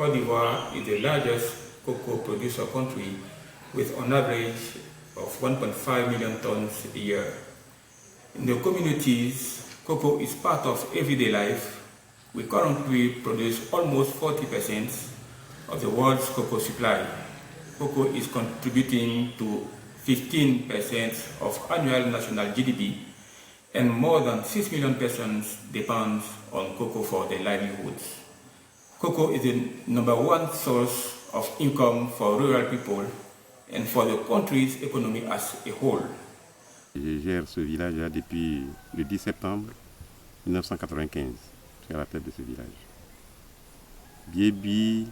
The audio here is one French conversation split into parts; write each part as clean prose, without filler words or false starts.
Côte d'Ivoire is the largest cocoa producer country with an average of 1.5 million tons a year. In the communities, cocoa is part of everyday life. We currently produce almost 40% of the world's cocoa supply. Cocoa is contributing to 15% of annual national GDP, and more than 6 million persons depend on cocoa for their livelihoods. Cocoa is the #1 source of income for rural people and for the country's economy as a whole. Je gère ce village depuis le 10 septembre 1995. Je suis à la tête de ce village. Biébi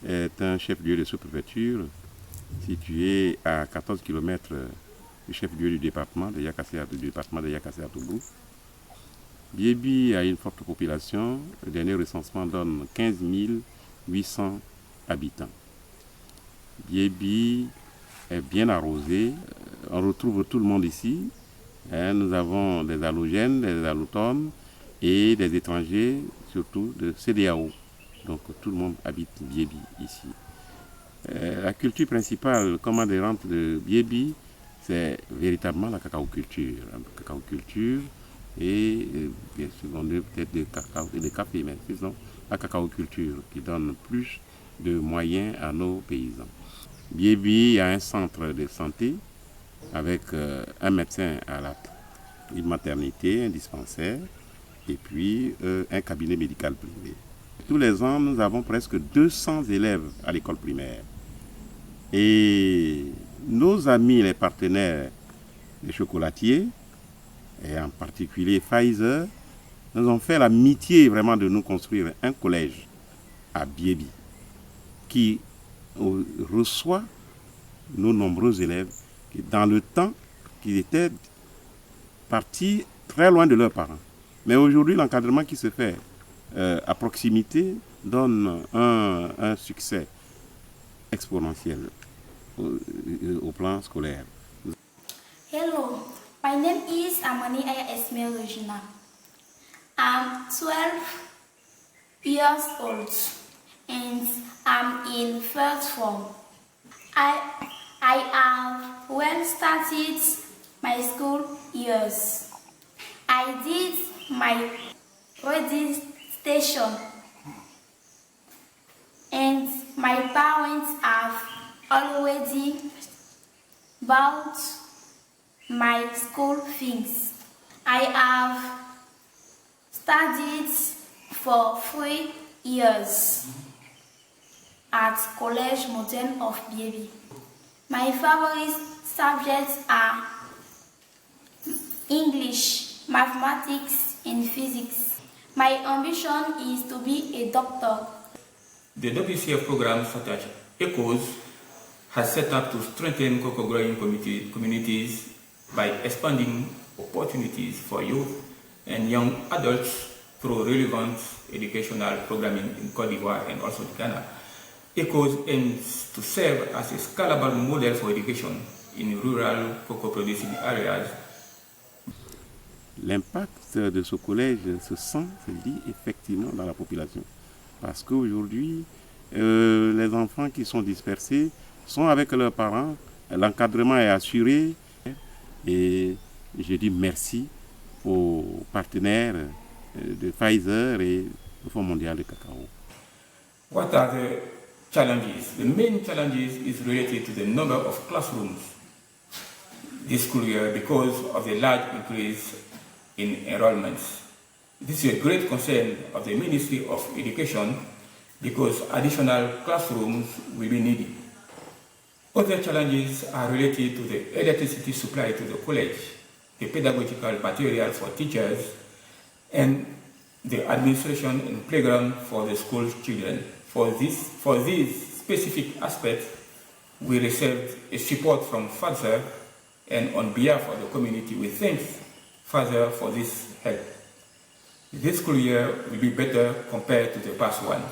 est un chef-lieu de sous-préfecture situé à 14 km du chef-lieu du département de Yakassé-Toubou. Biébi a une forte population. Le dernier recensement donne 15 800 habitants. Biébi est bien arrosé. On retrouve tout le monde ici. Nous avons des allogènes, des allochtones et des étrangers, surtout de CEDEAO. Donc tout le monde habite Biébi ici. La culture principale comme adhérente de Biébi, c'est véritablement la cacaoculture. La cacaoculture et bien secondaire peut-être de cacao et de café, mais sinon la cacaoculture qui donne plus de moyens à nos paysans. Biébi a un centre de santé avec un médecin à une maternité, un dispensaire et puis un cabinet médical privé. Tous les ans, nous avons presque 200 élèves à l'école primaire. Et nos amis, les partenaires des chocolatiers, et en particulier Pfizer, nous ont fait l'amitié vraiment de nous construire un collège à Biébi qui reçoit nos nombreux élèves qui, dans le temps qu'ils étaient partis très loin de leurs parents. Mais aujourd'hui, l'encadrement qui se fait à proximité donne un succès exponentiel au plan scolaire. Hello, my name is Amani Aya Esmail Regina. I'm 12 years old and I'm in first form. I have well started my school years. I did my registration and my parents have already bought my school things. I have studied for 3 years at Collège Modern of Biébi. My favorite subjects are English, mathematics, and physics. My ambition is to be a doctor. The WCF program, such as ECHOS, has set up to strengthen cocoa growing communities by expanding opportunities for youth and young adults through relevant educational programming in Côte d'Ivoire and also Ghana. ECHOS aims to serve as a scalable model for education in rural cocoa producing areas. L'impact de ce collège se lit effectivement dans la population. Parce qu'aujourd'hui, les enfants qui sont dispersés sont avec leurs parents, l'encadrement est assuré. Et je dis merci aux partenaires de Pfizer et du Fonds mondial de cacao. What are the challenges? The main challenges is related to the number of classrooms this school year because of the large increase in enrollments. This is a great concern of the Ministry of Education because additional classrooms will be needed. Other challenges are related to the electricity supply to the college, the pedagogical material for teachers, and the administration and playground for the school children. For these specific aspects, we received a support from Pfizer, and on behalf of the community, we thank Pfizer for this help. This school year will be better compared to the past one.